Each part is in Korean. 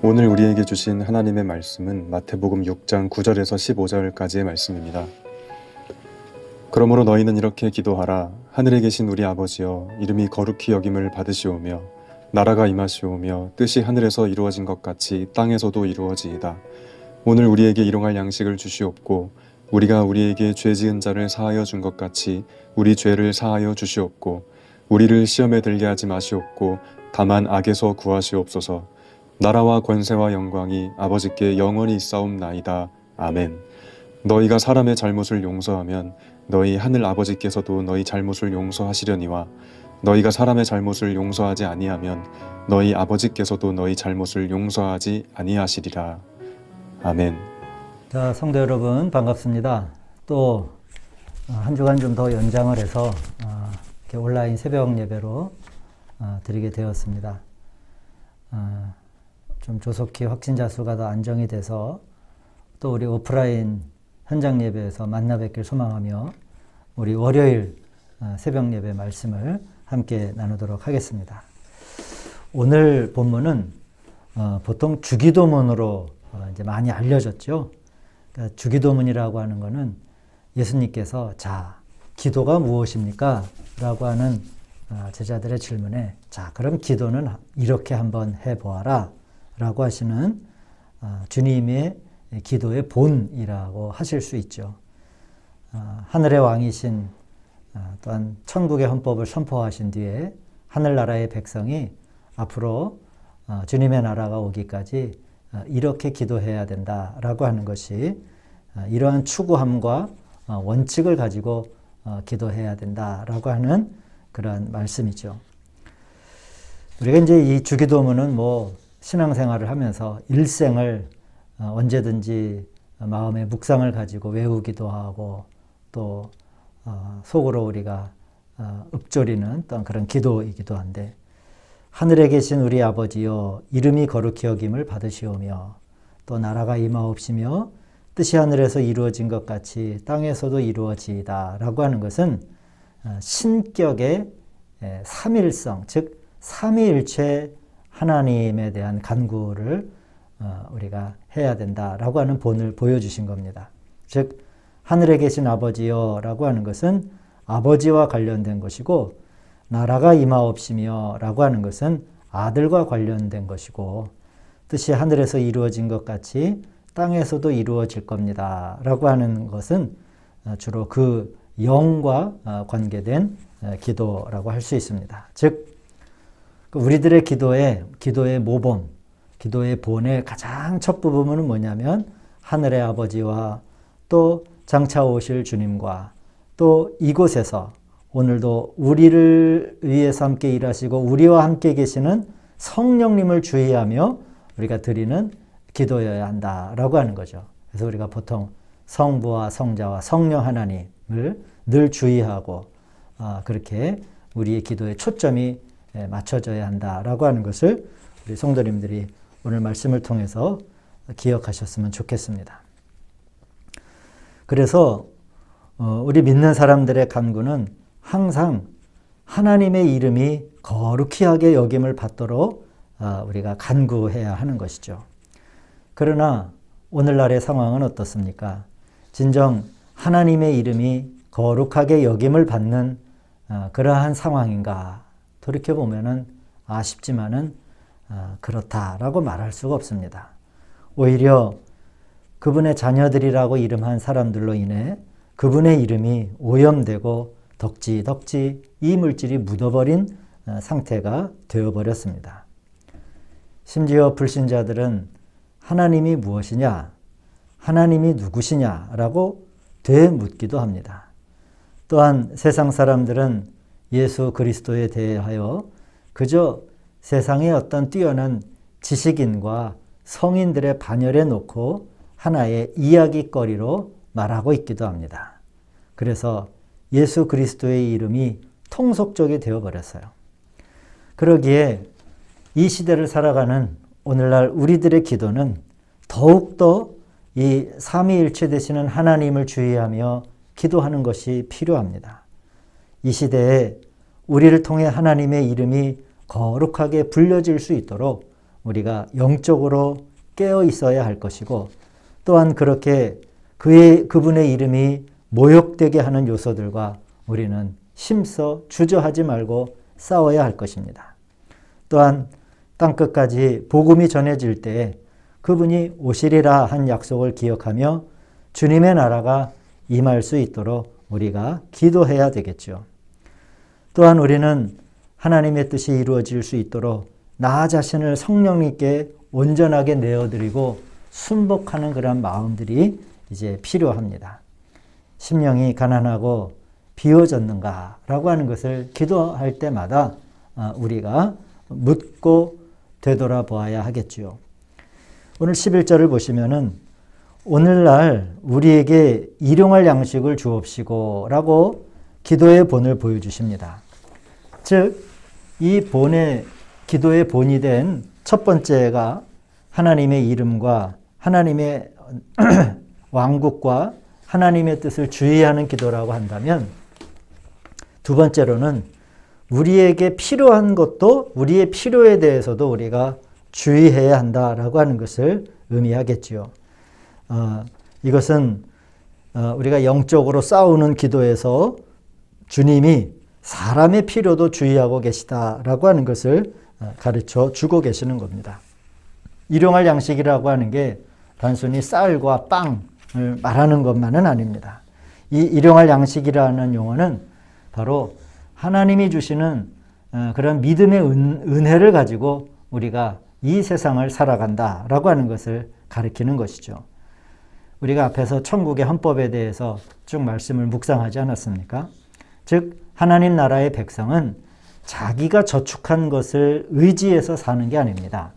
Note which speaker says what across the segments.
Speaker 1: 오늘 우리에게 주신 하나님의 말씀은 마태복음 6장 9절에서 15절까지의 말씀입니다. 그러므로 너희는 이렇게 기도하라. 하늘에 계신 우리 아버지여, 이름이 거룩히 여김을 받으시오며 나라가 임하시오며 뜻이 하늘에서 이루어진 것 같이 땅에서도 이루어지이다. 오늘 우리에게 일용할 양식을 주시옵고 우리가 우리에게 죄 지은 자를 사하여 준 것 같이 우리 죄를 사하여 주시옵고 우리를 시험에 들게 하지 마시옵고 다만 악에서 구하시옵소서. 나라와 권세와 영광이 아버지께 영원히 있사옵나이다. 아멘. 너희가 사람의 잘못을 용서하면 너희 하늘 아버지께서도 너희 잘못을 용서하시려니와 너희가 사람의 잘못을 용서하지 아니하면 너희 아버지께서도 너희 잘못을 용서하지 아니하시리라. 아멘.
Speaker 2: 자, 성도 여러분 반갑습니다. 또 한 주간 좀 더 연장을 해서 이렇게 온라인 새벽 예배로 드리게 되었습니다. 좀 조속히 확진자 수가 더 안정이 돼서 또 우리 오프라인 현장 예배에서 만나 뵙길 소망하며 우리 월요일 새벽 예배 말씀을 함께 나누도록 하겠습니다. 오늘 본문은 보통 주기도문으로 이제 많이 알려졌죠. 그러니까 주기도문이라고 하는 것은 예수님께서 자, 기도가 무엇입니까? 라고 하는 제자들의 질문에 자, 그럼 기도는 이렇게 한번 해보아라 라고 하시는 주님의 기도의 본이라고 하실 수 있죠. 하늘의 왕이신 또한 천국의 헌법을 선포하신 뒤에 하늘나라의 백성이 앞으로 주님의 나라가 오기까지 이렇게 기도해야 된다라고 하는 것이 이러한 추구함과 원칙을 가지고 기도해야 된다라고 하는 그러한 말씀이죠. 우리가 이제 이 주기도문은 신앙생활을 하면서 일생을 언제든지 마음의 묵상을 가지고 외우기도 하고 또 속으로 우리가 읊조리는 또한 그런 기도이기도 한데 하늘에 계신 우리 아버지여 이름이 거룩히 여김을 받으시오며 또 나라가 임하옵시며 뜻이 하늘에서 이루어진 것 같이 땅에서도 이루어지이다 라고 하는 것은 신격의 삼일성 즉 삼위일체 하나님에 대한 간구를 우리가 해야 된다라고 하는 본을 보여주신 겁니다. 즉 하늘에 계신 아버지여 라고 하는 것은 아버지와 관련된 것이고 나라가 임하옵시며 라고 하는 것은 아들과 관련된 것이고 뜻이 하늘에서 이루어진 것 같이 땅에서도 이루어질 겁니다 라고 하는 것은 주로 그 영과 관계된 기도라고 할 수 있습니다. 즉 우리들의 기도의 모범, 기도의 본의 가장 첫 부분은 뭐냐면 하늘의 아버지와 또 장차 오실 주님과 또 이곳에서 오늘도 우리를 위해서 함께 일하시고 우리와 함께 계시는 성령님을 주의하며 우리가 드리는 기도여야 한다라고 하는 거죠. 그래서 우리가 보통 성부와 성자와 성령 하나님을 늘 주의하고 그렇게 우리의 기도의 초점이 맞춰져야 한다라고 하는 것을 우리 성도님들이 오늘 말씀을 통해서 기억하셨으면 좋겠습니다. 그래서 우리 믿는 사람들의 간구는 항상 하나님의 이름이 거룩히 하게 여김을 받도록 우리가 간구해야 하는 것이죠. 그러나 오늘날의 상황은 어떻습니까? 진정 하나님의 이름이 거룩하게 여김을 받는 그러한 상황인가? 돌이켜보면은 아쉽지만은 그렇다라고 말할 수가 없습니다. 오히려 그분의 자녀들이라고 이름한 사람들로 인해 그분의 이름이 오염되고 덕지덕지 이 물질이 묻어버린 상태가 되어버렸습니다. 심지어 불신자들은 하나님이 무엇이냐, 하나님이 누구시냐라고 되묻기도 합니다. 또한 세상 사람들은 예수 그리스도에 대하여 그저 세상의 어떤 뛰어난 지식인과 성인들의 반열에 놓고 하나의 이야기거리로 말하고 있기도 합니다. 그래서 예수 그리스도의 이름이 통속적이 되어버렸어요. 그러기에 이 시대를 살아가는 오늘날 우리들의 기도는 더욱더 이 삼위일체 되시는 하나님을 주의하며 기도하는 것이 필요합니다. 이 시대에 우리를 통해 하나님의 이름이 거룩하게 불려질 수 있도록 우리가 영적으로 깨어 있어야 할 것이고, 또한 그렇게 그분의 이름이 모욕되게 하는 요소들과 우리는 힘써 주저하지 말고 싸워야 할 것입니다. 또한 땅끝까지 복음이 전해질 때 그분이 오시리라 한 약속을 기억하며 주님의 나라가 임할 수 있도록 우리가 기도해야 되겠죠. 또한 우리는 하나님의 뜻이 이루어질 수 있도록 나 자신을 성령님께 온전하게 내어드리고 순복하는 그런 마음들이 이제 필요합니다. 심령이 가난하고 비워졌는가 라고 하는 것을 기도할 때마다 우리가 묻고 되돌아보아야 하겠지요. 오늘 11절을 보시면은 오늘날 우리에게 일용할 양식을 주옵시고 라고 기도의 본을 보여주십니다. 즉, 이 본의 기도의 본이 된 첫 번째가 하나님의 이름과 하나님의 왕국과 하나님의 뜻을 주의하는 기도라고 한다면, 두 번째로는 우리에게 필요한 것도 우리의 필요에 대해서도 우리가 주의해야 한다라고 하는 것을 의미하겠지요. 이것은 우리가 영적으로 싸우는 기도에서 주님이 사람의 필요도 주의하고 계시다라고 하는 것을 가르쳐 주고 계시는 겁니다. 일용할 양식이라고 하는 게 단순히 쌀과 빵을 말하는 것만은 아닙니다. 이 일용할 양식이라는 용어는 바로 하나님이 주시는 그런 믿음의 은혜를 가지고 우리가 이 세상을 살아간다라고 하는 것을 가리키는 것이죠. 우리가 앞에서 천국의 헌법에 대해서 쭉 말씀을 묵상하지 않았습니까? 즉, 하나님 나라의 백성은 자기가 저축한 것을 의지해서 사는 게 아닙니다.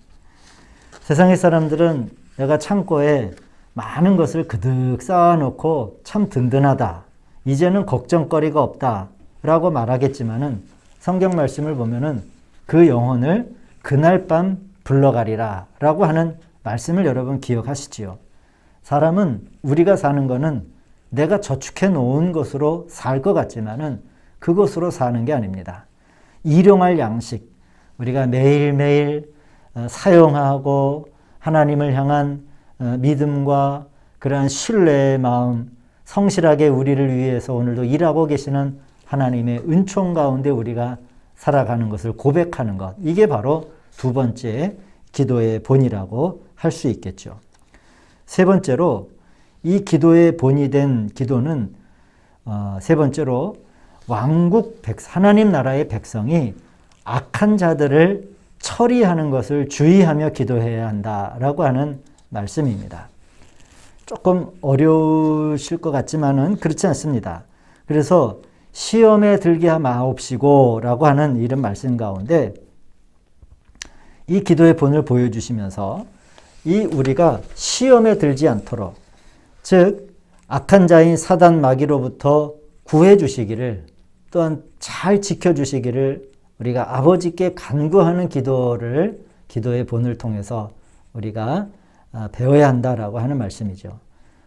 Speaker 2: 세상의 사람들은 내가 창고에 많은 것을 그득 쌓아놓고 참 든든하다, 이제는 걱정거리가 없다 라고 말하겠지만은 성경 말씀을 보면은 그 영혼을 그날 밤 불러가리라 라고 하는 말씀을 여러분 기억하시지요. 사람은 우리가 사는 거는 내가 저축해 놓은 것으로 살 것 같지만은 그것으로 사는 게 아닙니다. 일용할 양식, 우리가 매일매일 사용하고 하나님을 향한 믿음과 그러한 신뢰의 마음, 성실하게 우리를 위해서 오늘도 일하고 계시는 하나님의 은총 가운데 우리가 살아가는 것을 고백하는 것, 이게 바로 두 번째 기도의 본이라고 할 수 있겠죠. 세 번째로 이 기도의 본이 된 기도는 세 번째로 하나님 나라의 백성이 악한 자들을 처리하는 것을 주의하며 기도해야 한다라고 하는 말씀입니다. 조금 어려우실 것 같지만은 그렇지 않습니다. 그래서 시험에 들게 마옵시고 라고 하는 이런 말씀 가운데 이 기도의 본을 보여주시면서 우리가 시험에 들지 않도록, 즉 악한 자인 사단 마귀로부터 구해 주시기를, 또한 잘 지켜주시기를 우리가 아버지께 간구하는 기도의 본을 통해서 우리가 배워야 한다라고 하는 말씀이죠.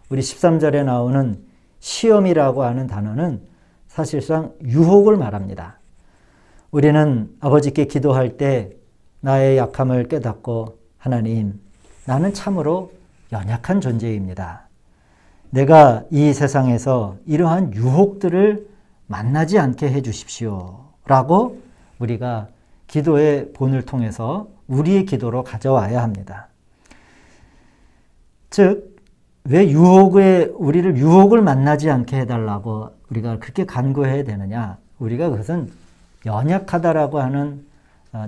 Speaker 2: 우리 13절에 나오는 시험이라고 하는 단어는 사실상 유혹을 말합니다. 우리는 아버지께 기도할 때 나의 약함을 깨닫고, 하나님, 나는 참으로 연약한 존재입니다. 내가 이 세상에서 이러한 유혹들을 만나지 않게 해 주십시오 라고 우리가 기도의 본을 통해서 우리의 기도로 가져와야 합니다. 즉, 왜 우리를 유혹을 만나지 않게 해달라고 우리가 그렇게 간구해야 되느냐? 우리가 그것은 연약하다라고 하는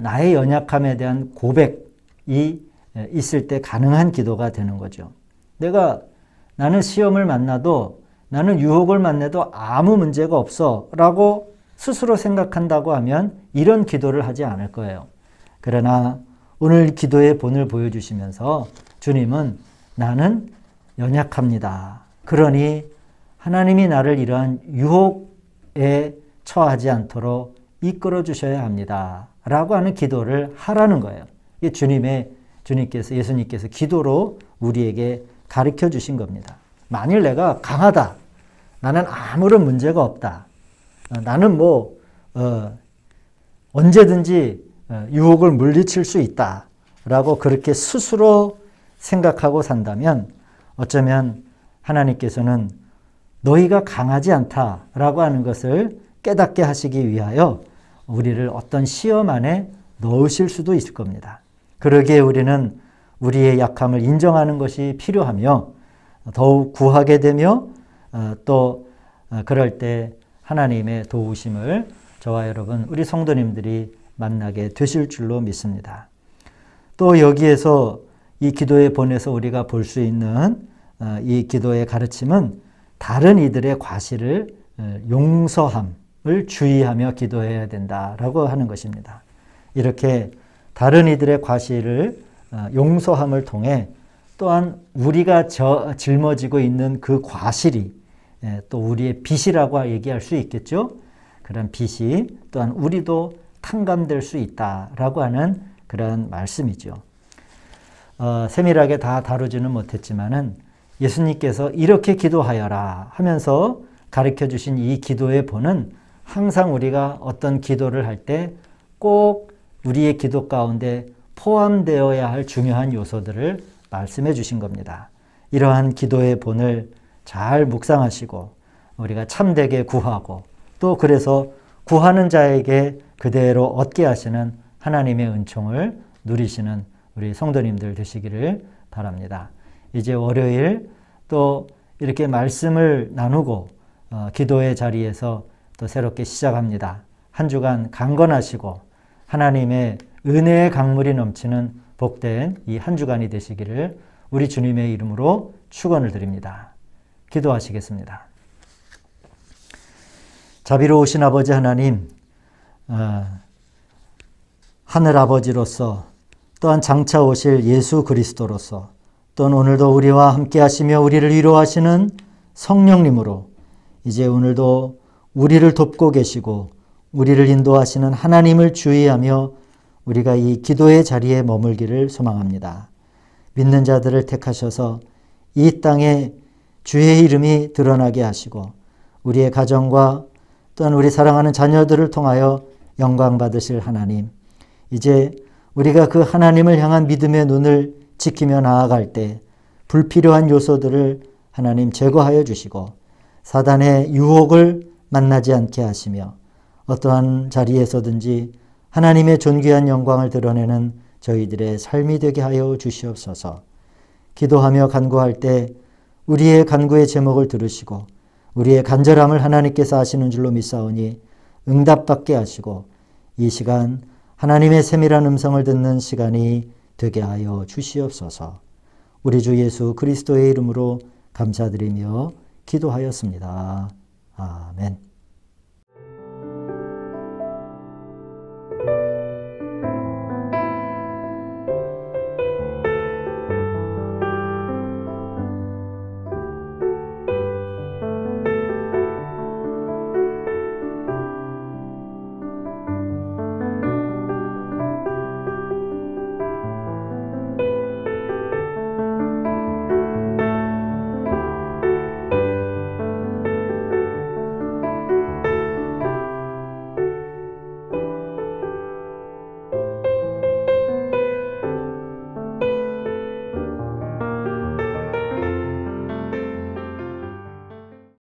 Speaker 2: 나의 연약함에 대한 고백이 있을 때 가능한 기도가 되는 거죠. 나는 시험을 만나도, 나는 유혹을 만나도 아무 문제가 없어 라고 스스로 생각한다고 하면 이런 기도를 하지 않을 거예요. 그러나 오늘 기도의 본을 보여주시면서 주님은 나는 연약합니다. 그러니 하나님이 나를 이러한 유혹에 처하지 않도록 이끌어 주셔야 합니다 라고 하는 기도를 하라는 거예요. 이게 예수님께서 기도로 우리에게 가르쳐 주신 겁니다. 만일 내가 강하다, 나는 아무런 문제가 없다, 나는 언제든지 유혹을 물리칠 수 있다 라고 그렇게 스스로 생각하고 산다면 어쩌면 하나님께서는 너희가 강하지 않다라고 하는 것을 깨닫게 하시기 위하여 우리를 어떤 시험 안에 넣으실 수도 있을 겁니다. 그러기에 우리는 우리의 약함을 인정하는 것이 필요하며 더욱 구하게 되며 또 그럴 때 하나님의 도우심을 저와 여러분 우리 성도님들이 만나게 되실 줄로 믿습니다. 또 여기에서 이 기도의 본에서 우리가 볼 수 있는 이 기도의 가르침은 다른 이들의 과실을 용서함을 주의하며 기도해야 된다라고 하는 것입니다. 이렇게 다른 이들의 과실을 용서함을 통해 또한 우리가 짊어지고 있는 그 과실이 또 우리의 빚이라고 얘기할 수 있겠죠. 그런 빚이 또한 우리도 탕감될 수 있다라고 하는 그런 말씀이죠. 세밀하게 다 다루지는 못했지만은 예수님께서 이렇게 기도하여라 하면서 가르쳐 주신 이 기도의 본은 항상 우리가 어떤 기도를 할 때 꼭 우리의 기도 가운데 포함되어야 할 중요한 요소들을 말씀해 주신 겁니다. 이러한 기도의 본을 잘 묵상하시고 우리가 참되게 구하고 또 그래서 구하는 자에게 그대로 얻게 하시는 하나님의 은총을 누리시는 우리 성도님들 되시기를 바랍니다. 이제 월요일 또 이렇게 말씀을 나누고 기도의 자리에서 또 새롭게 시작합니다. 한 주간 강건하시고 하나님의 은혜의 강물이 넘치는 복된 이 한 주간이 되시기를 우리 주님의 이름으로 축원을 드립니다. 기도하시겠습니다. 자비로우신 아버지 하나님, 하늘 아버지로서 또한 장차 오실 예수 그리스도로서 또는 오늘도 우리와 함께 하시며 우리를 위로하시는 성령님으로 이제 오늘도 우리를 돕고 계시고 우리를 인도하시는 하나님을 주의하며 우리가 이 기도의 자리에 머물기를 소망합니다. 믿는 자들을 택하셔서 이 땅에 주의 이름이 드러나게 하시고 우리의 가정과 또한 우리 사랑하는 자녀들을 통하여 영광 받으실 하나님, 이제 우리가 그 하나님을 향한 믿음의 눈을 지키며 나아갈 때 불필요한 요소들을 하나님 제거하여 주시고 사단의 유혹을 만나지 않게 하시며 어떠한 자리에서든지 하나님의 존귀한 영광을 드러내는 저희들의 삶이 되게 하여 주시옵소서. 기도하며 간구할 때 우리의 간구의 제목을 들으시고 우리의 간절함을 하나님께서 아시는 줄로 믿사오니 응답받게 하시고 이 시간 하나님의 세밀한 음성을 듣는 시간이 되게 하여 주시옵소서. 우리 주 예수 그리스도의 이름으로 감사드리며 기도하였습니다. 아멘.